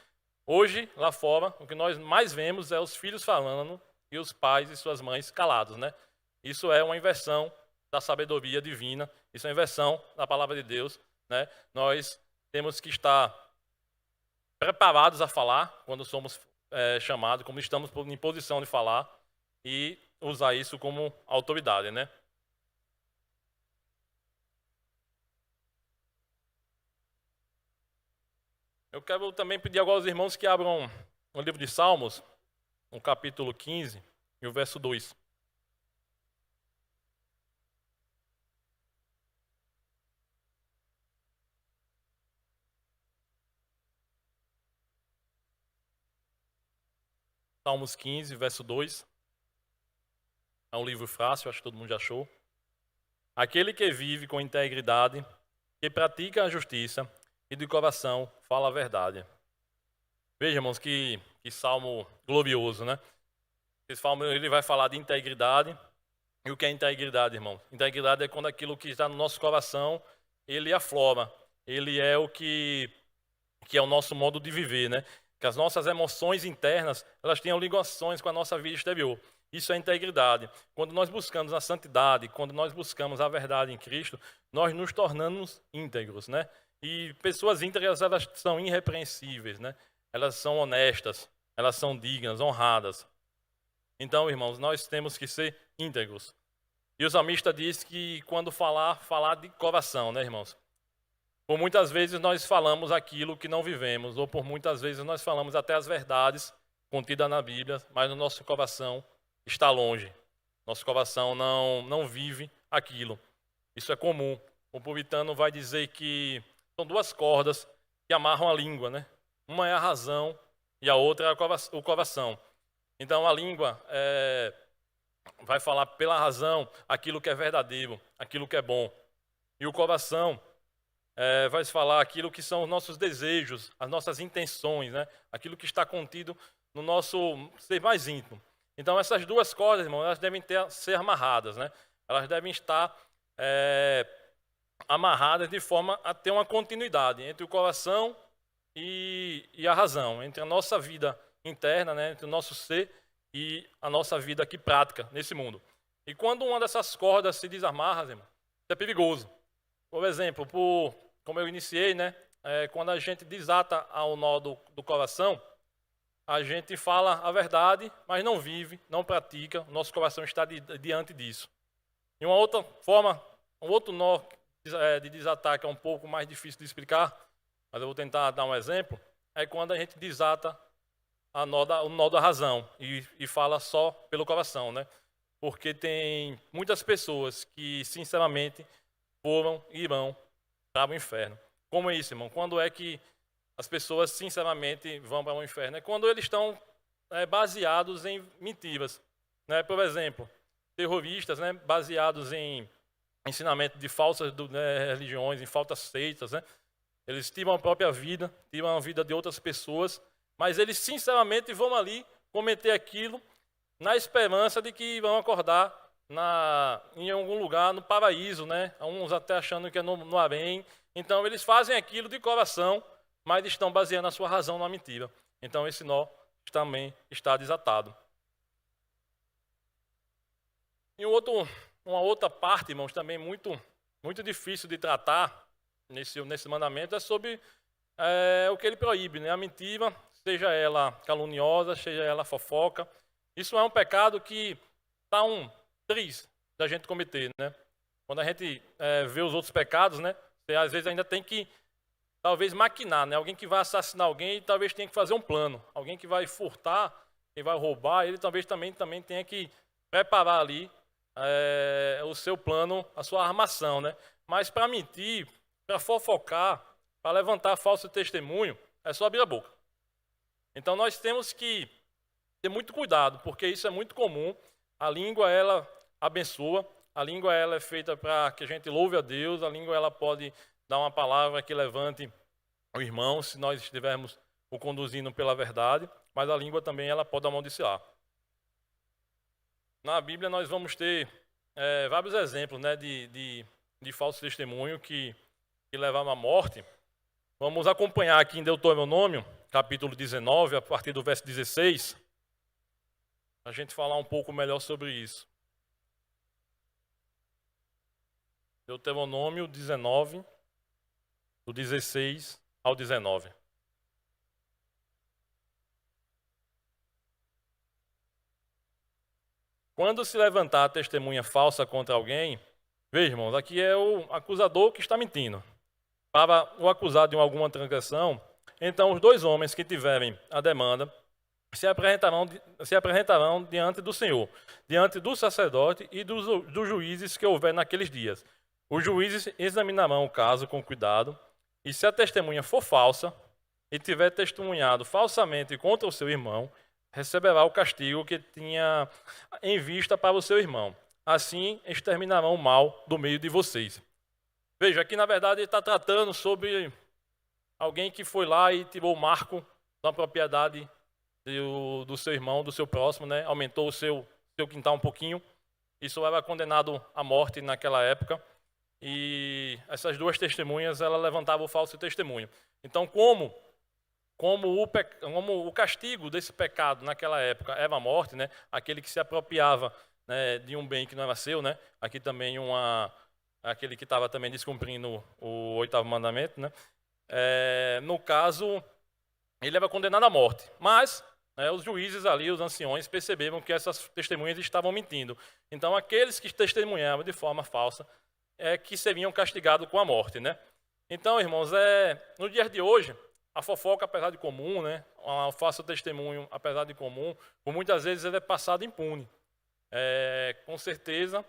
Hoje, lá fora, o que nós mais vemos é os filhos falando e os pais e suas mães calados, né? Isso é uma inversão da sabedoria divina, isso é uma inversão da palavra de Deus, né? Nós temos que estar preparados a falar quando somos chamados, como estamos em posição de falar, e usar isso como autoridade, né? Eu quero também pedir agora aos irmãos que abram o livro de Salmos, no capítulo 15, e o verso 2. Salmos 15, verso 2. É um livro fácil, acho que todo mundo já achou. Aquele que vive com integridade, que pratica a justiça e de coração fala a verdade. Veja, irmãos, que salmo glorioso, né? Esse salmo ele vai falar de integridade. E o que é integridade, irmão? Integridade é quando aquilo que está no nosso coração, ele aflora. Ele é o que é o nosso modo de viver, né? Que as nossas emoções internas, elas tenham ligações com a nossa vida exterior. Isso é integridade. Quando nós buscamos a santidade, quando nós buscamos a verdade em Cristo, nós nos tornamos íntegros, né? E pessoas íntegras, elas são irrepreensíveis, né? Elas são honestas, elas são dignas, honradas. Então, irmãos, nós temos que ser íntegros. E o salmista diz que quando falar de coração, né, irmãos? Por muitas vezes nós falamos aquilo que não vivemos, ou por muitas vezes nós falamos até as verdades contidas na Bíblia, mas no nosso coração está longe. Nosso coração não vive aquilo. Isso é comum. O puritano vai dizer que são duas cordas que amarram a língua, né? Uma é a razão e a outra é o coração. Então a língua vai falar pela razão aquilo que é verdadeiro, aquilo que é bom. E o coração vai falar aquilo que são os nossos desejos, as nossas intenções, né? Aquilo que está contido no nosso ser mais íntimo. Então essas duas cordas, irmão, elas devem ser amarradas, né? Elas devem estar amarradas de forma a ter uma continuidade entre o coração e a razão, entre a nossa vida interna, né? Entre o nosso ser e a nossa vida aqui prática nesse mundo. E quando uma dessas cordas se desamarra, irmão, isso é perigoso. Por exemplo, como eu iniciei, né? Quando a gente desata ao nó do coração, a gente fala a verdade, mas não vive, não pratica, o nosso coração está diante disso. E uma outra forma, um outro nó de desatar, que é um pouco mais difícil de explicar, mas eu vou tentar dar um exemplo, é quando a gente desata o nó da razão e fala só pelo coração, né? Porque tem muitas pessoas que, sinceramente, foram e irão para o inferno. Como é isso, irmão? Quando é que as pessoas, sinceramente, vão para o inferno? É quando eles estão baseados em mentiras, né? Por exemplo, terroristas, né? Baseados em ensinamento de falsas religiões, em falsas seitas, né? Eles tiram a própria vida, tiram a vida de outras pessoas, mas eles, sinceramente, vão ali cometer aquilo na esperança de que vão acordar em algum lugar no paraíso, né? Uns até achando que é no harém. Então eles fazem aquilo de coração, mas estão baseando a sua razão numa mentira. Então esse nó também está desatado. E uma outra parte, irmãos, também muito difícil de tratar nesse mandamento é sobre o que ele proíbe, né? A mentira, seja ela caluniosa, seja ela fofoca. Isso é um pecado que está triz da gente cometer, né? Quando a gente vê os outros pecados, né? Você às vezes ainda tem que talvez maquinar, né? Alguém que vai assassinar alguém, talvez tenha que fazer um plano. Alguém que vai furtar, que vai roubar, ele talvez também tenha que preparar ali o seu plano, a sua armação, né? Mas para mentir, para fofocar, para levantar falso testemunho, é só abrir a boca. Então nós temos que ter muito cuidado, porque isso é muito comum. A língua, ela abençoa, A língua ela é feita para que a gente louve a Deus, a língua ela pode dar uma palavra que levante o irmão, se nós estivermos o conduzindo pela verdade, mas a língua também ela pode amaldiçoar. Na Bíblia nós vamos ter vários exemplos, né, de falso testemunho que levavam à morte. Vamos acompanhar aqui em Deuteronômio, capítulo 19, a partir do verso 16, a gente falar um pouco melhor sobre isso. Deuteronômio 19, do 16 ao 19. Quando se levantar a testemunha falsa contra alguém, veja, irmãos, aqui é o acusador que está mentindo. Para o acusado de alguma transgressão, então os dois homens que tiverem a demanda se apresentarão diante do Senhor, diante do sacerdote e dos juízes que houver naqueles dias. Os juízes examinarão o caso com cuidado, e se a testemunha for falsa e tiver testemunhado falsamente contra o seu irmão, receberá o castigo que tinha em vista para o seu irmão. Assim exterminarão o mal do meio de vocês. Veja, aqui na verdade ele está tratando sobre alguém que foi lá e tirou o marco da propriedade do seu irmão, do seu próximo, né? Aumentou o seu quintal um pouquinho. Isso era condenado à morte naquela época. E essas duas testemunhas, ela levantavam o falso testemunho. Então, como o castigo desse pecado naquela época era a morte, né? Aquele que se apropriava, né, de um bem que não era seu, né? Aqui também aquele que estava também descumprindo o 8º mandamento, né? No caso, ele era condenado à morte. Mas os juízes ali, os anciões, perceberam que essas testemunhas estavam mentindo. Então, aqueles que testemunhavam de forma falsa que seriam castigados com a morte, né? Então, irmãos, no dia de hoje, a fofoca, apesar de comum, né? O falso testemunho, apesar de comum, por muitas vezes ele é passado impune. Com certeza,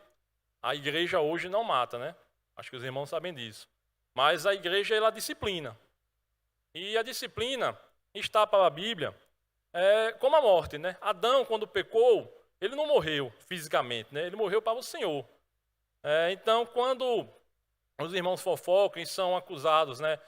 a igreja hoje não mata, né? Acho que os irmãos sabem disso. Mas a igreja, ela disciplina. E a disciplina está para a Bíblia como a morte, né? Adão, quando pecou, ele não morreu fisicamente, né? Ele morreu para o Senhor. Então, quando os irmãos fofocam e são acusados, né?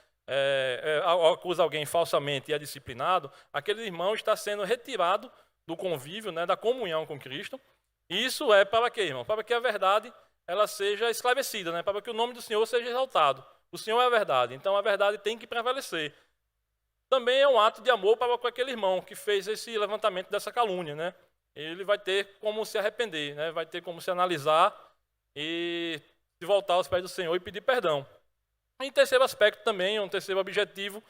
Acusa alguém falsamente e é disciplinado, aquele irmão está sendo retirado do convívio, né? Da comunhão com Cristo. E isso é para quê, irmão? Para que a verdade ela seja esclarecida, né? Para que o nome do Senhor seja exaltado. O Senhor é a verdade, então a verdade tem que prevalecer. Também é um ato de amor para com aquele irmão que fez esse levantamento dessa calúnia, né? Ele vai ter como se arrepender, né? Vai ter como se analisar e se voltar aos pés do Senhor e pedir perdão. E terceiro aspecto também, um terceiro objetivo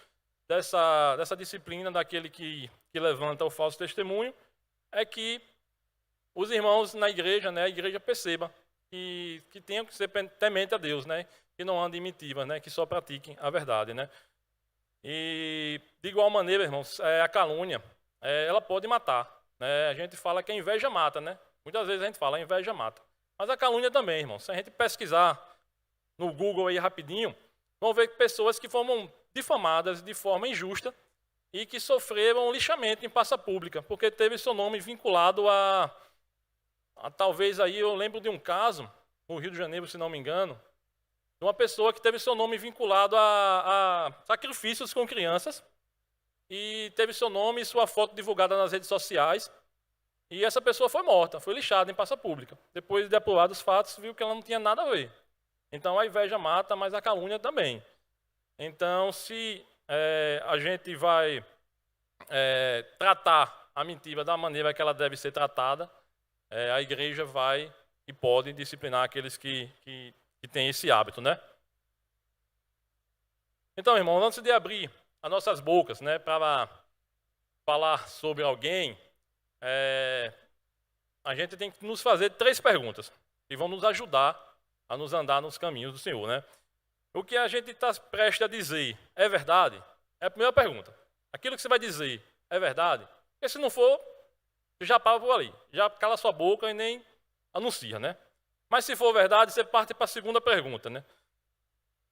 dessa disciplina daquele que levanta o falso testemunho, é que os irmãos na igreja, né, a igreja perceba que tenham que ser temente a Deus, né, que não andem em mentiras, né, que só pratiquem a verdade, né. E de igual maneira, irmãos, a calúnia, ela pode matar, né. A gente fala que a inveja mata, né. Muitas vezes a gente fala a inveja mata, mas a calúnia também, irmãos. Se a gente pesquisar no Google aí rapidinho, vão ver pessoas que foram difamadas de forma injusta e que sofreram lixamento em praça pública, porque teve seu nome vinculado a talvez aí, eu lembro de um caso, no Rio de Janeiro, se não me engano, de uma pessoa que teve seu nome vinculado a sacrifícios com crianças e teve seu nome e sua foto divulgada nas redes sociais, e essa pessoa foi morta, foi lixada em praça pública. Depois de apurados os fatos, viu que ela não tinha nada a ver. Então a inveja mata, mas a calúnia também. Então, se a gente vai tratar a mentira da maneira que ela deve ser tratada, a igreja vai e pode disciplinar aqueles que têm esse hábito, né? Então, irmãos, antes de abrir as nossas bocas, né, para falar sobre alguém, a gente tem que nos fazer 3 perguntas que vão nos ajudar a nos andar nos caminhos do Senhor, né? O que a gente está prestes a dizer é verdade? É a primeira pergunta. Aquilo que você vai dizer é verdade? Porque se não for, você já para por ali. Já cala sua boca e nem anuncia, né? Mas se for verdade, você parte para a segunda pergunta, né?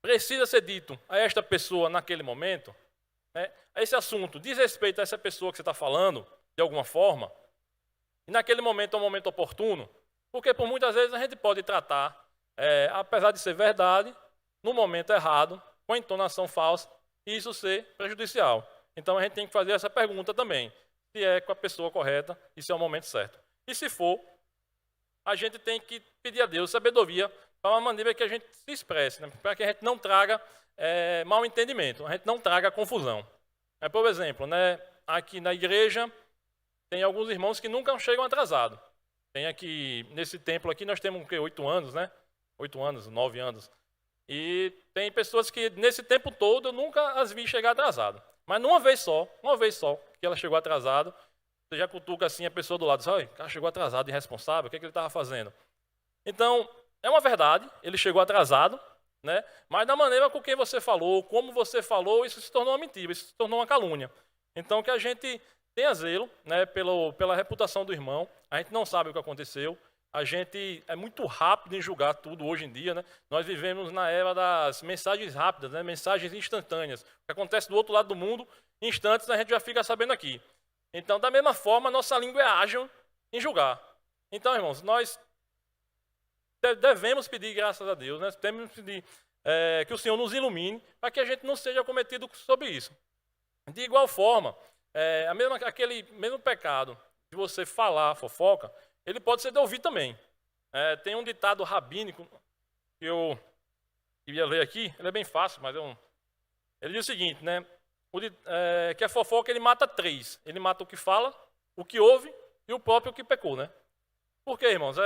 Precisa ser dito a esta pessoa naquele momento, né? Esse assunto diz respeito a essa pessoa que você está falando, de alguma forma, e naquele momento é um momento oportuno. Porque por muitas vezes a gente pode tratar, apesar de ser verdade, no momento errado, com a entonação falsa, e isso ser prejudicial. Então a gente tem que fazer essa pergunta também, se é com a pessoa correta e se é o momento certo. E se for, a gente tem que pedir a Deus sabedoria para uma maneira que a gente se expresse, né? Para que a gente não traga mal entendimento, a gente não traga confusão. Por exemplo, né, aqui na igreja tem alguns irmãos que nunca chegam atrasados. Tem aqui, nesse templo aqui, nós temos 8 anos, né? 8 anos, 9 anos. E tem pessoas que nesse tempo todo eu nunca as vi chegar atrasado. Mas uma vez só que ela chegou atrasado, você já cutuca assim a pessoa do lado, diz, olha, o cara chegou atrasado, irresponsável, o que ele estava fazendo? Então, é uma verdade, ele chegou atrasado, né? Mas da maneira com quem você falou, como você falou, isso se tornou uma mentira, isso se tornou uma calúnia. Então, que a gente tenha zelo, né, pela reputação do irmão, a gente não sabe o que aconteceu, a gente é muito rápido em julgar tudo hoje em dia, né? Nós vivemos na era das mensagens rápidas, né? Mensagens instantâneas. O que acontece do outro lado do mundo, em instantes a gente já fica sabendo aqui. Então, da mesma forma, nossa língua é ágil em julgar. Então, irmãos, nós devemos pedir graças a Deus, né? Devemos pedir que o Senhor nos ilumine para que a gente não seja cometido sobre isso. De igual forma, aquele mesmo pecado de você falar fofoca, ele pode ser de ouvir também. Tem um ditado rabínico que eu queria ler aqui, ele é bem fácil, mas ele diz o seguinte, né? Que a fofoca ele mata 3. Ele mata o que fala, o que ouve e o próprio que pecou, né? Por quê, irmãos?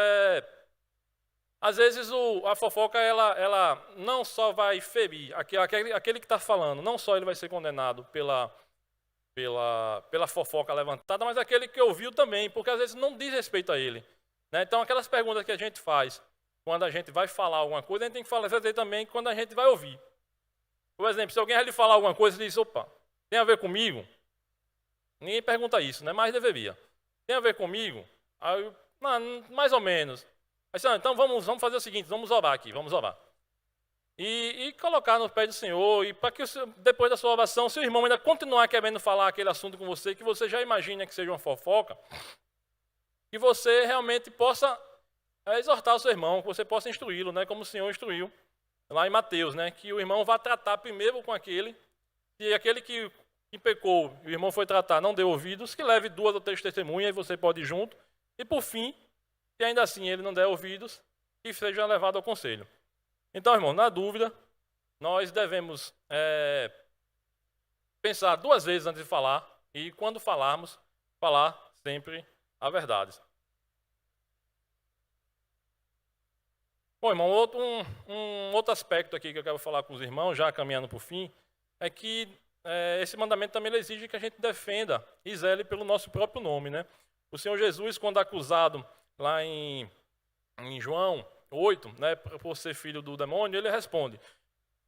Às vezes a fofoca ela não só vai ferir aquele que está falando, não só ele vai ser condenado pela fofoca levantada, mas aquele que ouviu também, porque às vezes não diz respeito a ele, né? Então, aquelas perguntas que a gente faz quando a gente vai falar alguma coisa, a gente tem que fazer também quando a gente vai ouvir. Por exemplo, se alguém vai lhe falar alguma coisa e diz, opa, tem a ver comigo? Ninguém pergunta isso, né? Mas deveria. Tem a ver comigo? Aí, mais ou menos. Aí, então vamos fazer o seguinte, vamos orar aqui, vamos orar. E colocar nos pés do Senhor, e para que depois da sua oração, se o irmão ainda continuar querendo falar aquele assunto com você, que você já imagina que seja uma fofoca, que você realmente possa exortar o seu irmão, que você possa instruí-lo, né, como o Senhor instruiu lá em Mateus, né, que o irmão vá tratar primeiro com aquele, e aquele que pecou, o irmão foi tratar, não deu ouvidos, que leve 2 ou 3 testemunhas, e você pode ir junto, e por fim, se ainda assim ele não der ouvidos, que seja levado ao conselho. Então, irmão, na dúvida, nós devemos pensar 2 vezes antes de falar, e quando falarmos, falar sempre a verdade. Bom, irmão, um outro aspecto aqui que eu quero falar com os irmãos, já caminhando para o fim, é que esse mandamento também exige que a gente defenda e zele pelo nosso próprio nome, né? O Senhor Jesus, quando acusado lá em João 8, né, por ser filho do demônio, ele responde,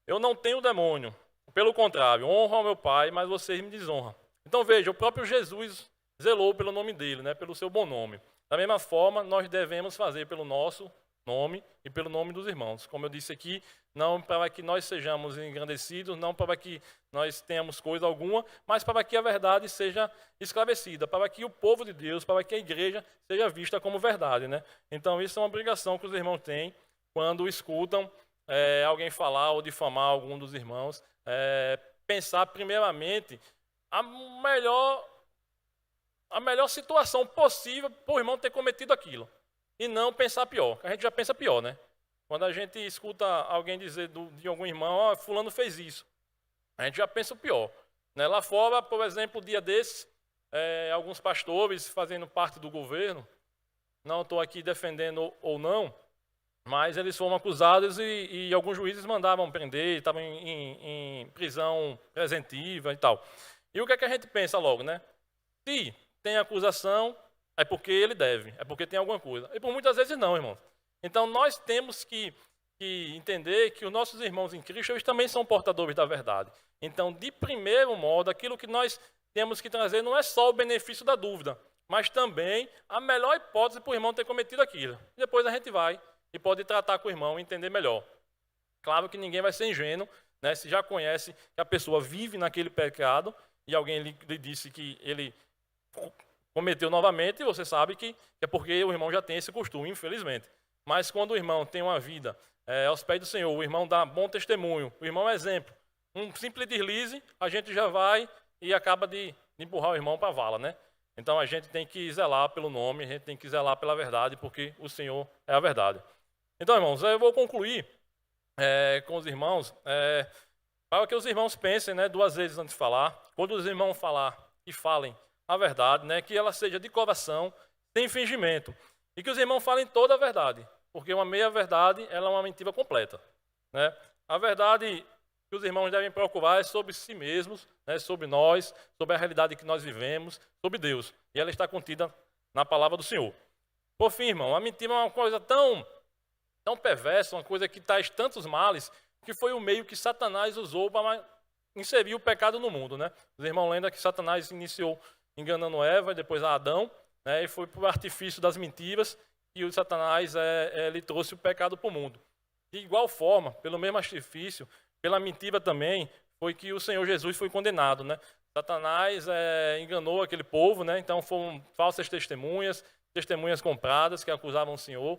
eu não tenho demônio, pelo contrário, honro ao meu Pai, mas vocês me desonram. Então veja, o próprio Jesus zelou pelo nome dele, né, pelo seu bom nome. Da mesma forma, nós devemos fazer pelo nosso nome e pelo nome dos irmãos. Como eu disse aqui, não para que nós sejamos engrandecidos, não para que nós tenhamos coisa alguma, mas para que a verdade seja esclarecida, para que o povo de Deus, para que a igreja seja vista como verdade, né? Então isso é uma obrigação que os irmãos têm quando escutam alguém falar ou difamar algum dos irmãos, pensar primeiramente a melhor situação possível para o irmão ter cometido aquilo. E não pensar pior. A gente já pensa pior, né? Quando a gente escuta alguém dizer de algum irmão, fulano fez isso. A gente já pensa o pior. Né? Lá fora, por exemplo, dia desses, alguns pastores fazendo parte do governo, não estou aqui defendendo ou não, mas eles foram acusados e alguns juízes mandavam prender, estavam em prisão preventiva e tal. E o que é que a gente pensa logo, né? Se tem acusação, é porque ele deve, é porque tem alguma coisa. E por muitas vezes não, irmãos. Então nós temos que entender que os nossos irmãos em Cristo, eles também são portadores da verdade. Então, de primeiro modo, aquilo que nós temos que trazer não é só o benefício da dúvida, mas também a melhor hipótese para o irmão ter cometido aquilo. Depois a gente vai e pode tratar com o irmão e entender melhor. Claro que ninguém vai ser ingênuo, né? Se já conhece que a pessoa vive naquele pecado e alguém lhe disse que ele cometeu novamente, você sabe que é porque o irmão já tem esse costume, infelizmente. Mas quando o irmão tem uma vida aos pés do Senhor, o irmão dá bom testemunho, o irmão é exemplo. Um simples deslize, a gente já vai e acaba de empurrar o irmão para a vala, né? Então a gente tem que zelar pelo nome, a gente tem que zelar pela verdade, porque o Senhor é a verdade. Então, irmãos, eu vou concluir com os irmãos, para que os irmãos pensem, né, 2 vezes antes de falar. Quando os irmãos falar, que falem a verdade, né, que ela seja de coração, sem fingimento. E que os irmãos falem toda a verdade, porque uma meia-verdade ela é uma mentira completa, né? A verdade que os irmãos devem procurar é sobre si mesmos, né, sobre nós, sobre a realidade que nós vivemos, sobre Deus. E ela está contida na palavra do Senhor. Por fim, irmão, a mentira é uma coisa tão perversa, uma coisa que traz tantos males, que foi o meio que Satanás usou para inserir o pecado no mundo, né? Os irmãos lembram que Satanás iniciou enganando Eva e depois a Adão, né? E foi por artifício das mentiras que o Satanás ele trouxe o pecado para o mundo. De igual forma, pelo mesmo artifício, pela mentira também, foi que o Senhor Jesus foi condenado, né? Satanás enganou aquele povo, né? Então foram falsas testemunhas compradas que acusavam o Senhor.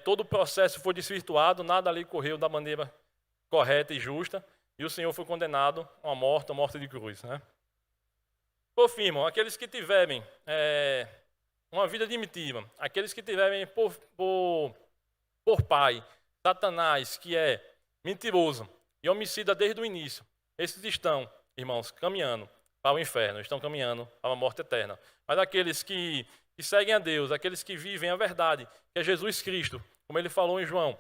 Todo o processo foi desvirtuado, nada ali correu da maneira correta e justa, e o Senhor foi condenado a morte de cruz, né? Por fim, irmão, aqueles que tiverem uma vida de mentira, aqueles que tiverem por pai Satanás, que é mentiroso e homicida desde o início, esses estão, irmãos, caminhando para o inferno, estão caminhando para a morte eterna. Mas aqueles que seguem a Deus, aqueles que vivem a verdade, que é Jesus Cristo, como ele falou em João,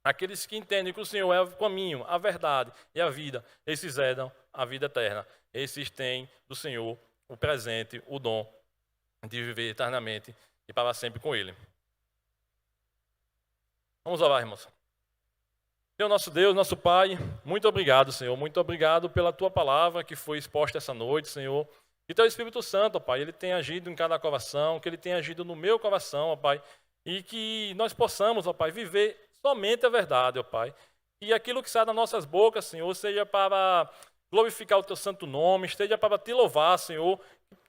aqueles que entendem que o Senhor é o caminho, a verdade e a vida, esses herdam a vida eterna. Esses têm do Senhor o presente, o dom de viver eternamente e para sempre com Ele. Vamos orar, irmãos. Senhor nosso Deus, nosso Pai, muito obrigado, Senhor. Muito obrigado pela Tua palavra que foi exposta essa noite, Senhor. E Teu Espírito Santo, ó Pai, Ele tem agido em cada coração, que Ele tem agido no meu coração, ó Pai. E que nós possamos, ó Pai, viver somente a verdade, ó Pai. E aquilo que sai das nossas bocas, Senhor, seja para glorificar o Teu santo nome, seja para Te louvar, Senhor.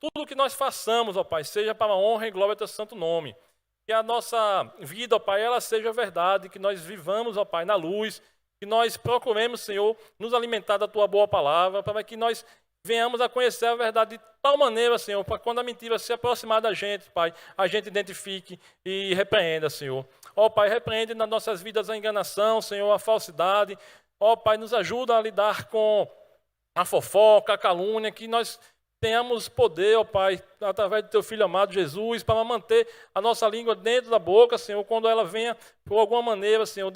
Tudo que nós façamos, ó Pai, seja para a honra e glória do Teu santo nome. Que a nossa vida, ó Pai, ela seja verdade, que nós vivamos, ó Pai, na luz, que nós procuremos, Senhor, nos alimentar da Tua boa palavra, para que nós venhamos a conhecer a verdade de tal maneira, Senhor, para quando a mentira se aproximar da gente, Pai, a gente identifique e repreenda, Senhor. Ó Pai, repreende nas nossas vidas a enganação, Senhor, a falsidade. Ó Pai, nos ajuda a lidar com a fofoca, a calúnia, que nós tenhamos poder, ó Pai, através do Teu Filho amado Jesus, para manter a nossa língua dentro da boca, Senhor, quando ela venha, por alguma maneira, Senhor,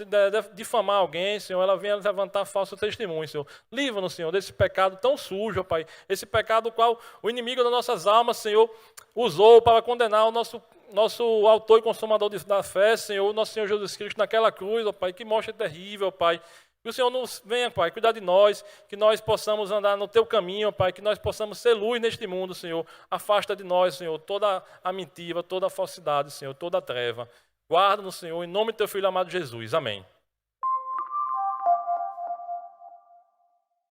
difamar alguém, Senhor, ela venha levantar falso testemunho, Senhor. Livra-nos, Senhor, desse pecado tão sujo, ó Pai, esse pecado qual o inimigo das nossas almas, Senhor, usou para condenar o nosso autor e consumador da fé, Senhor, nosso Senhor Jesus Cristo, naquela cruz, ó Pai, que morte terrível, ó Pai. Que o Senhor nos venha, Pai, cuidar de nós, que nós possamos andar no Teu caminho, Pai, que nós possamos ser luz neste mundo, Senhor. Afasta de nós, Senhor, toda a mentira, toda a falsidade, Senhor, toda a treva. Guarda-nos, Senhor, em nome do Teu Filho amado Jesus. Amém.